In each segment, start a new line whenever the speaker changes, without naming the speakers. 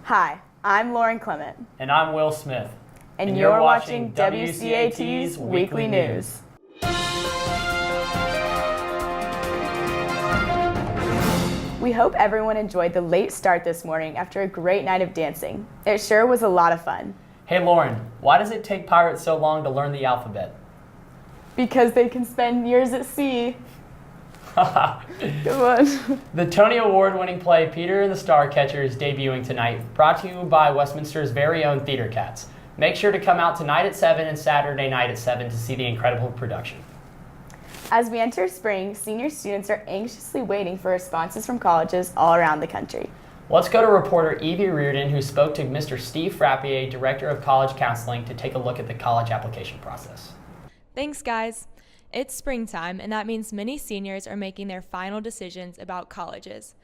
Hi, I'm Lauren Clement.
And I'm Will Smith.
And you're watching WCAT's Weekly News. We hope everyone enjoyed the late start this morning after a great night of dancing. It sure was a lot of fun.
Hey Lauren, why does it take pirates so long to learn the alphabet?
Because they can spend years at sea. Good one.
The Tony Award-winning play Peter and the Starcatcher is debuting tonight, brought to you by Westminster's very own Theater Cats. Make sure to come out tonight at 7 and Saturday night at 7 to see the incredible production.
As we enter spring, senior students are anxiously waiting for responses from colleges all around the country.
Let's go to reporter Evie Reardon, who spoke to Mr. Steve Frappier, Director of College Counseling, to take a look at the college application process.
Thanks, guys. It's springtime, and that means many seniors are making their final decisions about colleges.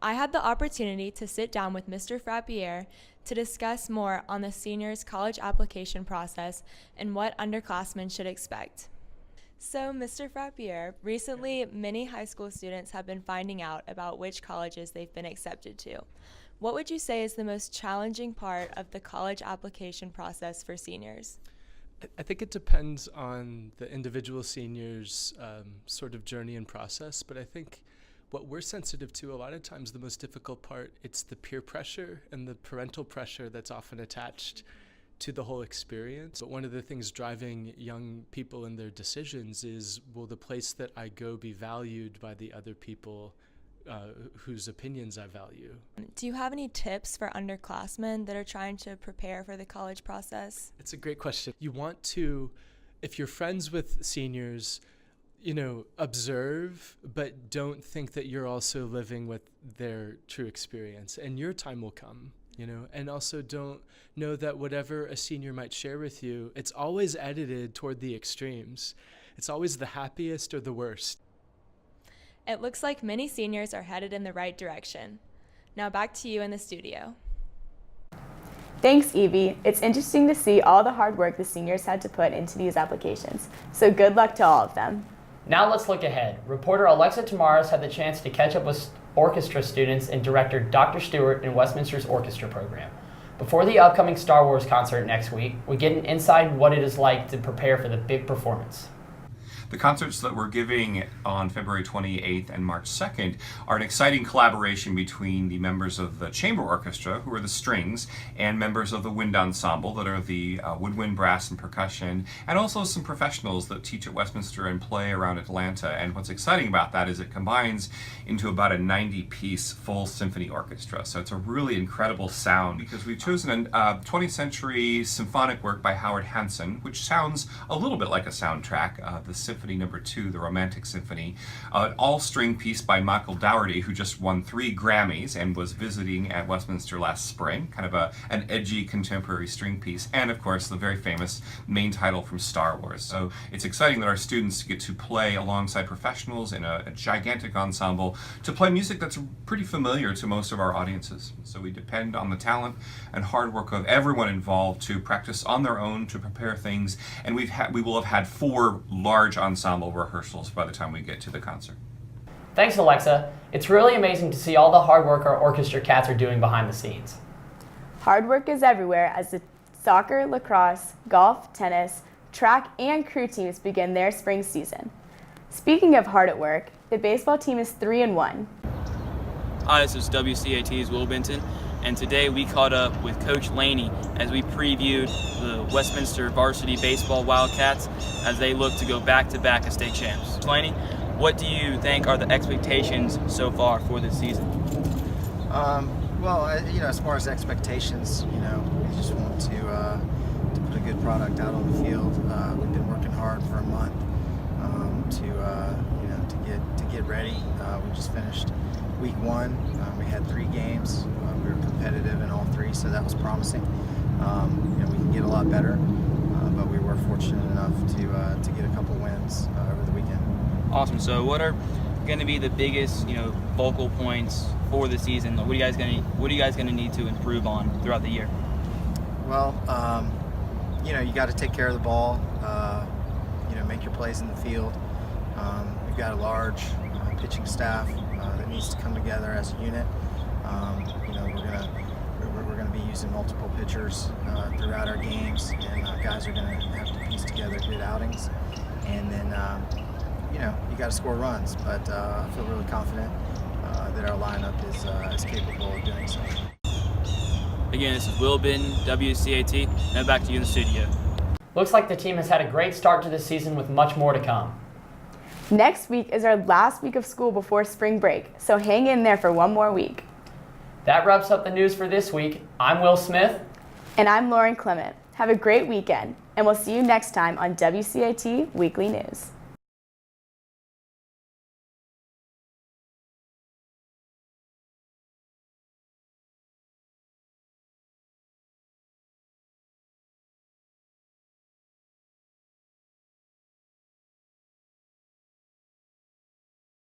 I had the opportunity to sit down with Mr. Frappier to discuss more on the seniors' college application process and what underclassmen should expect. So, Mr. Frappier, recently many high school students have been finding out about which colleges they've been accepted to. What would you say is the most challenging part of the college application process for seniors?
I think it depends on the individual senior's sort of journey and process, but I think what we're sensitive to, a lot of times the most difficult part, it's the peer pressure and the parental pressure that's often attached to the whole experience. But one of the things driving young people in their decisions is, will the place that I go be valued by the other people whose opinions I value?
Do you have any tips for underclassmen that are trying to prepare for the college process?
It's a great question. You want to, if you're friends with seniors, observe, but don't think that you're also living with their true experience, and your time will come, and also don't know that whatever a senior might share with you, it's always edited toward the extremes. It's always the happiest or the worst.
It looks like many seniors are headed in the right direction. Now back to you in the studio.
Thanks, Evie. It's interesting to see all the hard work the seniors had to put into these applications. So good luck to all of them.
Now let's look ahead. Reporter Alexa Tamaras had the chance to catch up with orchestra students and director Dr. Stewart in Westminster's orchestra program. Before the upcoming Star Wars concert next week, we get an insight what it is like to prepare for the big performance.
The concerts that we're giving on February 28th and March 2nd are an exciting collaboration between the members of the chamber orchestra, who are the strings, and members of the wind ensemble, that are the woodwind, brass, and percussion, and also some professionals that teach at Westminster and play around Atlanta. And what's exciting about that is it combines into about a 90-piece full symphony orchestra. So it's a really incredible sound, because we've chosen a 20th century symphonic work by Howard Hanson, which sounds a little bit like a soundtrack, the Symphony No. 2, the Romantic Symphony, an all-string piece by Michael Dougherty, who just won 3 Grammys and was visiting at Westminster last spring, kind of an edgy contemporary string piece, and of course the very famous main title from Star Wars. So it's exciting that our students get to play alongside professionals in a gigantic ensemble to play music that's pretty familiar to most of our audiences. So we depend on the talent and hard work of everyone involved to practice on their own, to prepare things, and we will have had 4 large ensemble rehearsals by the time we get to the concert.
Thanks, Alexa. It's really amazing to see all the hard work our orchestra cats are doing behind the scenes.
Hard work is everywhere as the soccer, lacrosse, golf, tennis, track, and crew teams begin their spring season. Speaking of hard at work, the baseball team is 3-1.
Hi, this is WCAT's Will Benton, and today we caught up with Coach Laney as we previewed the Westminster varsity baseball Wildcats as they look to go back-to-back as state champs. Coach Laney, what do you think are the expectations so far for this season?
As far as expectations, we just want to put a good product out on the field. We've been working hard for a month to get ready. We just finished week 1. We had 3 games. We were competitive in all 3, so that was promising. We can get a lot better, but we were fortunate enough to get a couple wins over the weekend.
Awesome. So what are going to be the biggest, focal points for the season? What are you guys going to need to improve on throughout the year?
Well, you got to take care of the ball. Make your plays in the field. We've got a large pitching staff that needs to come together as a unit. We're going to using multiple pitchers throughout our games, and guys are going to have to piece together good outings. And then, you got to score runs, but I feel really confident that our lineup is capable of doing so.
Again, this is Will Benton, WCAT. Now back to you in the studio.
Looks like the team has had a great start to the season with much more to come.
Next week is our last week of school before spring break, so hang in there for one more week.
That wraps up the news for this week. I'm Will Smith.
And I'm Lauren Clement. Have a great weekend, and we'll see you next time on WCAT Weekly News.